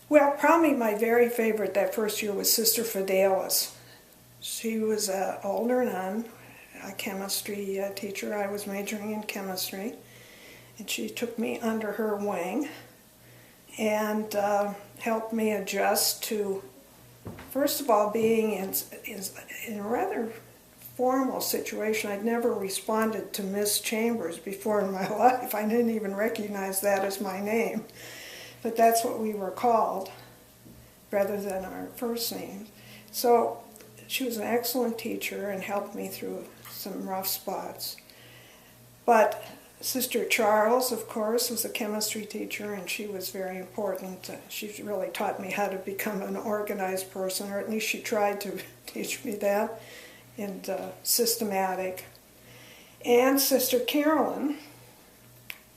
Well, probably my very favorite that first year was Sister Fidelis. She was an older nun, a chemistry teacher. I was majoring in chemistry, and she took me under her wing and helped me adjust to, first of all, being in a rather formal situation. I'd never responded to Miss Chambers before in my life. I didn't even recognize that as my name, but that's what we were called rather than our first names. So she was an excellent teacher and helped me through some rough spots. But Sister Charles, of course, was a chemistry teacher, and she was very important. She really taught me how to become an organized person, or at least she tried to teach me that, and systematic. And Sister Carolyn,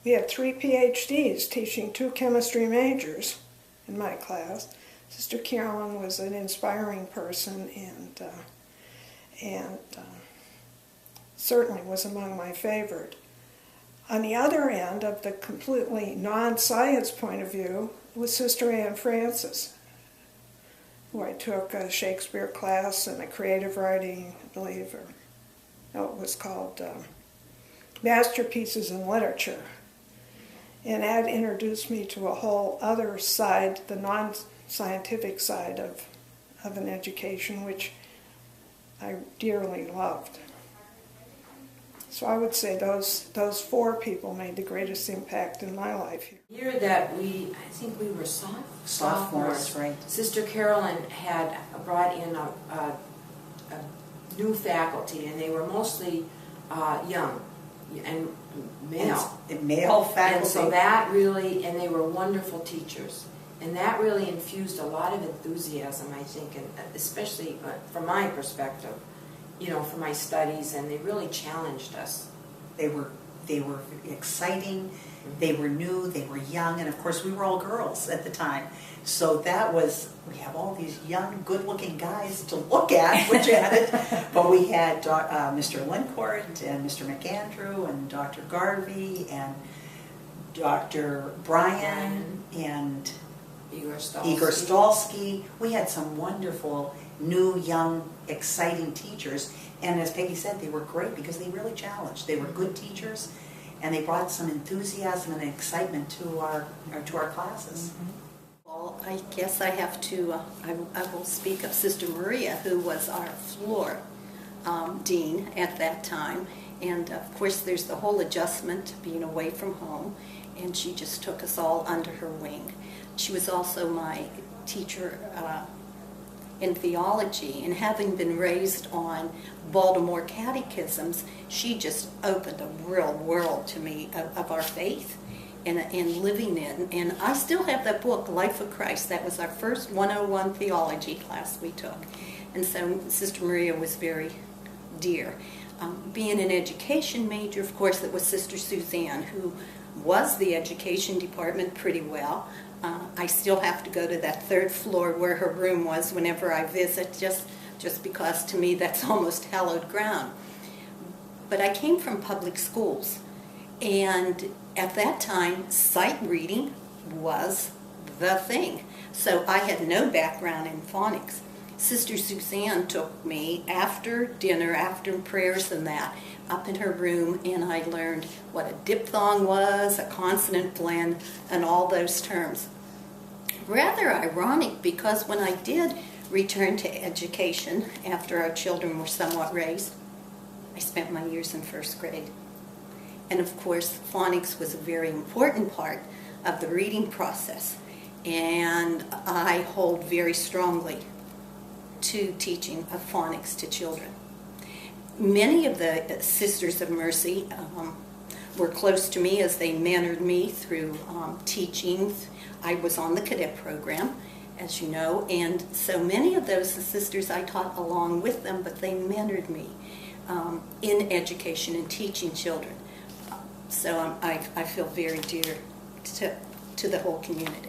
we had 3 PhDs teaching 2 chemistry majors in my class. Sister Carolyn was an inspiring person and certainly was among my favorite. On the other end of the completely non-science point of view was Sister Anne Francis, who I took a Shakespeare class and a creative writing, I believe, or no, it was called Masterpieces in Literature. And that introduced me to a whole other side, the non-scientific side of an education, which I dearly loved. So I would say those 4 people made the greatest impact in my life here. The year that I think we were sophomores, right. Sister Carolyn had brought in a new faculty, and they were mostly young and male. And male faculty. And so that really, and they were wonderful teachers. And that really infused a lot of enthusiasm, I think, and especially from my perspective, for my studies, and they really challenged us. They were exciting, they were new, they were young, and of course we were all girls at the time. So we have all these young, good-looking guys to look at, which added, but we had Mr. Lincourt and Mr. McAndrew and Dr. Garvey and Dr. Bryan and Igor Stolsky. We had some wonderful, new, young, exciting teachers, and as Peggy said, they were great because they really challenged. They were good teachers, and they brought some enthusiasm and excitement to our classes. Mm-hmm. Well, I guess I have to, I will speak of Sister Maria, who was our floor dean at that time, and of course there's the whole adjustment to being away from home, and she just took us all under her wing. She was also my teacher in theology, and having been raised on Baltimore catechisms, she just opened a real world to me of our faith and living in. And I still have that book, Life of Christ. That was our first 101 theology class we took. And so Sister Maria was very dear. Being an education major, of course, it was Sister Suzanne, who was the education department pretty well. I still have to go to that 3rd floor where her room was whenever I visit, just because to me that's almost hallowed ground. But I came from public schools, and at that time sight reading was the thing. So I had no background in phonics. Sister Suzanne took me after dinner, after prayers and that, up in her room, and I learned what a diphthong was, a consonant blend, and all those terms. Rather ironic, because when I did return to education after our children were somewhat raised, I spent my years in 1st grade. And of course, phonics was a very important part of the reading process, and I hold very strongly to teaching of phonics to children. Many of the Sisters of Mercy were close to me as they mentored me through teaching. I was on the cadet program, as you know, and so many of those sisters I taught along with them, but they mentored me in education and teaching children. So I feel very dear to the whole community.